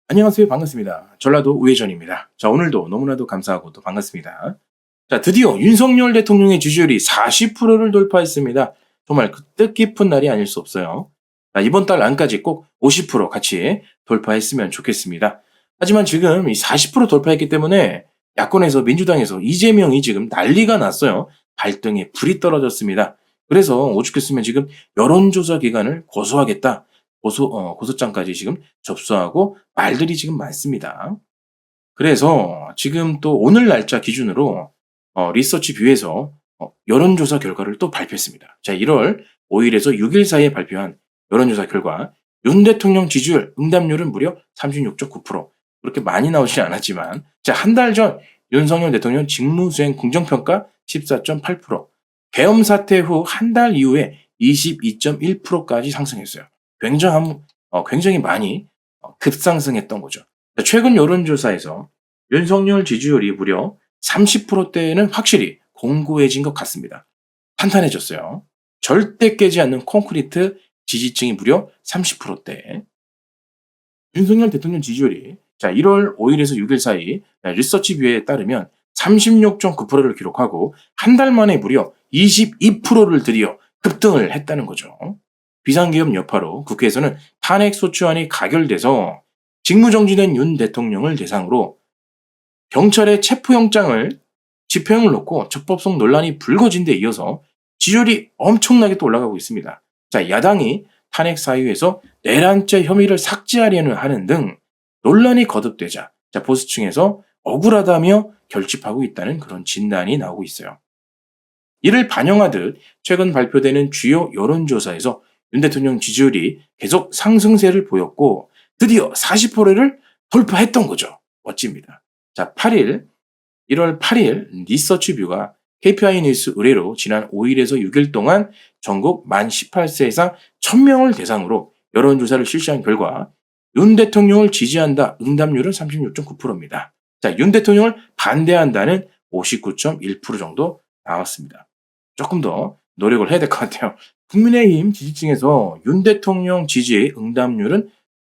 안녕하세요. 반갑습니다. 전라도 우회전입니다. 자, 오늘도 너무나도 감사하고 또 반갑습니다. 자, 드디어 윤석열 대통령의 지지율이 40%를 돌파했습니다. 정말 그 뜻깊은 날이 아닐 수 없어요. 자, 이번 달 안까지 꼭 50% 같이 돌파했으면 좋겠습니다. 하지만 지금 이 40% 돌파했기 때문에 야권에서 민주당에서 이재명이 지금 난리가 났어요. 발등에 불이 떨어졌습니다. 그래서 오죽했으면 지금 여론조사 기관을 고소하겠다. 고소장까지 지금 접수하고 말들이 지금 많습니다. 그래서 지금 또 오늘 날짜 기준으로 리서치뷰에서 여론조사 결과를 또 발표했습니다. 자, 1월 5일에서 6일 사이에 발표한 여론조사 결과 윤 대통령 지지율 응답률은 무려 36.9%. 그렇게 많이 나오지 않았지만 자, 한 달 전 윤석열 대통령 직무수행 긍정평가 14.8%, 계엄 사태 후 한 달 이후에 22.1%까지 상승했어요. 굉장히 많이 급상승했던 거죠. 최근 여론조사에서 윤석열 지지율이 무려 30%대는 확실히 공고해진 것 같습니다. 탄탄해졌어요. 절대 깨지 않는 콘크리트 지지층이 무려 30%대. 윤석열 대통령 지지율이 1월 5일에서 6일 사이 리서치뷰에 따르면 36.9%를 기록하고 한 달 만에 무려 22%를 들이어 급등을 했다는 거죠. 비상계엄 여파로 국회에서는 탄핵소추안이 가결돼서 직무정지된 윤 대통령을 대상으로 경찰의 체포영장을 집행을 놓고 적법성 논란이 불거진 데 이어서 지지율이 엄청나게 또 올라가고 있습니다. 자, 야당이 탄핵 사유에서 내란죄 혐의를 삭제하려는 하는 등 논란이 거듭되자 보수층에서 억울하다며 결집하고 있다는 그런 진단이 나오고 있어요. 이를 반영하듯 최근 발표되는 주요 여론조사에서 윤 대통령 지지율이 계속 상승세를 보였고 드디어 40%를 돌파했던 거죠. 멋집니다. 자, 1월 8일 리서치뷰가 KPI 뉴스 의뢰로 지난 5일에서 6일 동안 전국 만 18세 이상 1000명을 대상으로 여론조사를 실시한 결과 윤 대통령을 지지한다 응답률은 36.9%입니다. 자, 윤 대통령을 반대한다는 59.1% 정도 나왔습니다. 조금 더 노력을 해야 될 것 같아요. 국민의힘 지지층에서 윤 대통령 지지의 응답률은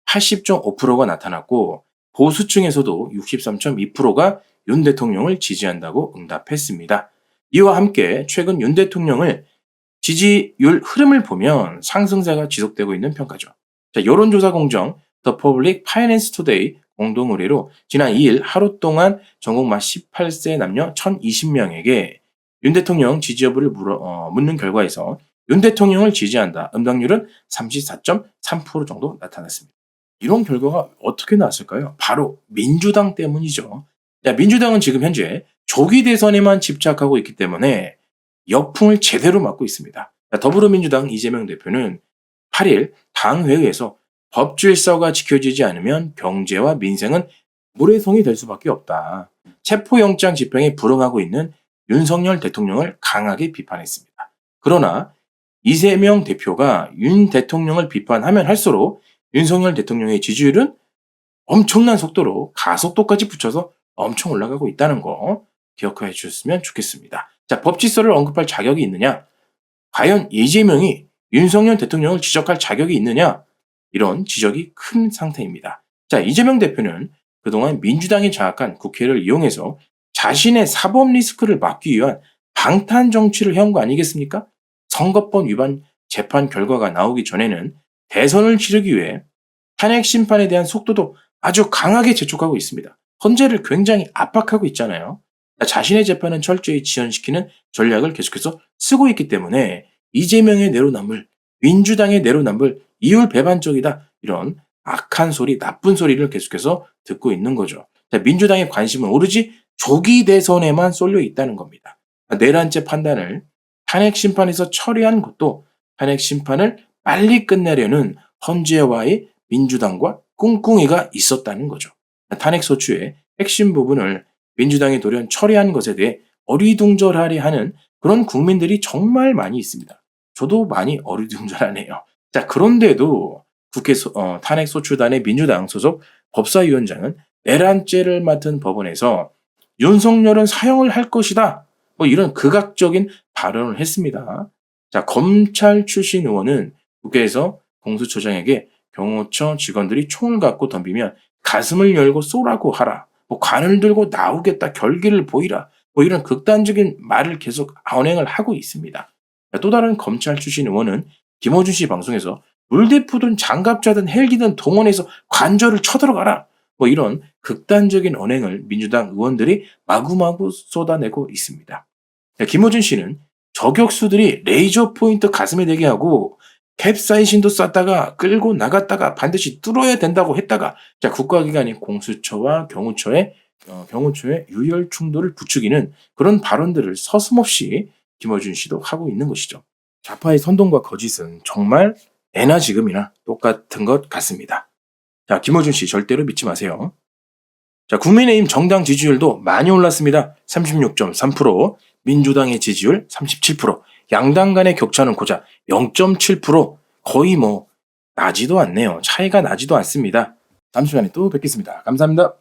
80.5%가 나타났고 보수층에서도 63.2%가 윤 대통령을 지지한다고 응답했습니다. 이와 함께 최근 윤 대통령을 지지율 흐름을 보면 상승세가 지속되고 있는 평가죠. 자, 여론조사 공정 The Public Finance Today 공동 의뢰로 지난 2일 하루 동안 전국 만 18세 남녀 1020명에게 윤 대통령 지지 여부를 묻는 결과에서 윤 대통령을 지지한다 응답률은 34.3% 정도 나타났습니다. 이런 결과가 어떻게 나왔을까요? 바로 민주당 때문이죠. 자, 민주당은 지금 현재 조기 대선에만 집착하고 있기 때문에 역풍을 제대로 맞고 있습니다. 자, 더불어민주당 이재명 대표는 8일 당회의에서 법 질서가 지켜지지 않으면 경제와 민생은 모래성이 될 수밖에 없다. 체포영장 집행에 불응하고 있는 윤석열 대통령을 강하게 비판했습니다. 그러나 이재명 대표가 윤 대통령을 비판하면 할수록 윤석열 대통령의 지지율은 엄청난 속도로 가속도까지 붙여서 엄청 올라가고 있다는 거 기억해 주셨으면 좋겠습니다. 자, 법질서를 언급할 자격이 있느냐? 과연 이재명이 윤석열 대통령을 지적할 자격이 있느냐? 이런 지적이 큰 상태입니다. 자, 이재명 대표는 그동안 민주당이 장악한 국회를 이용해서 자신의 사법 리스크를 막기 위한 방탄 정치를 해온 거 아니겠습니까? 선거법 위반 재판 결과가 나오기 전에는 대선을 치르기 위해 탄핵 심판에 대한 속도도 아주 강하게 재촉하고 있습니다. 헌재를 굉장히 압박하고 있잖아요. 자신의 재판은 철저히 지연시키는 전략을 계속해서 쓰고 있기 때문에 이재명의 내로남불, 민주당의 내로남불, 이율 배반적이다 이런 악한 소리, 나쁜 소리를 계속해서 듣고 있는 거죠. 자, 민주당의 관심은 오로지 조기 대선에만 쏠려 있다는 겁니다. 내란죄 판단을 탄핵 심판에서 처리한 것도 탄핵 심판을 빨리 끝내려는 헌재와의 민주당과 꿍꿍이가 있었다는 거죠. 탄핵 소추의 핵심 부분을 민주당이 돌연 처리한 것에 대해 어리둥절하려 하는 그런 국민들이 정말 많이 있습니다. 저도 많이 어리둥절하네요. 자, 그런데도 국회 탄핵 소추단의 민주당 소속 법사위원장은 내란죄를 맡은 법원에서 윤석열은 사형을 할 것이다. 이런 극악적인 발언을 했습니다. 자, 검찰 출신 의원은 국회에서 공수처장에게 경호처 직원들이 총을 갖고 덤비면 가슴을 열고 쏘라고 하라. 뭐 관을 들고 나오겠다. 결기를 보이라. 뭐 이런 극단적인 말을 계속 언행을 하고 있습니다. 또 다른 검찰 출신 의원은 김어준 씨 방송에서 물대포든 장갑차든 헬기든 동원해서 관저를 쳐들어가라. 뭐 이런 극단적인 언행을 민주당 의원들이 마구마구 쏟아내고 있습니다. 김어준 씨는 저격수들이 레이저 포인트 가슴에 대게 하고 캡사이신도 쐈다가 끌고 나갔다가 반드시 뚫어야 된다고 했다가 국가기관인 공수처와 경호처의 유혈 충돌을 부추기는 그런 발언들을 서슴없이 김어준 씨도 하고 있는 것이죠. 좌파의 선동과 거짓은 정말 예나 지금이나 똑같은 것 같습니다. 자, 김어준 씨 절대로 믿지 마세요. 자, 국민의힘 정당 지지율도 많이 올랐습니다. 36.3%, 민주당의 지지율 37%, 양당 간의 격차는 고작 0.7%, 거의 나지도 않네요. 차이가 나지도 않습니다. 다음 시간에 또 뵙겠습니다. 감사합니다.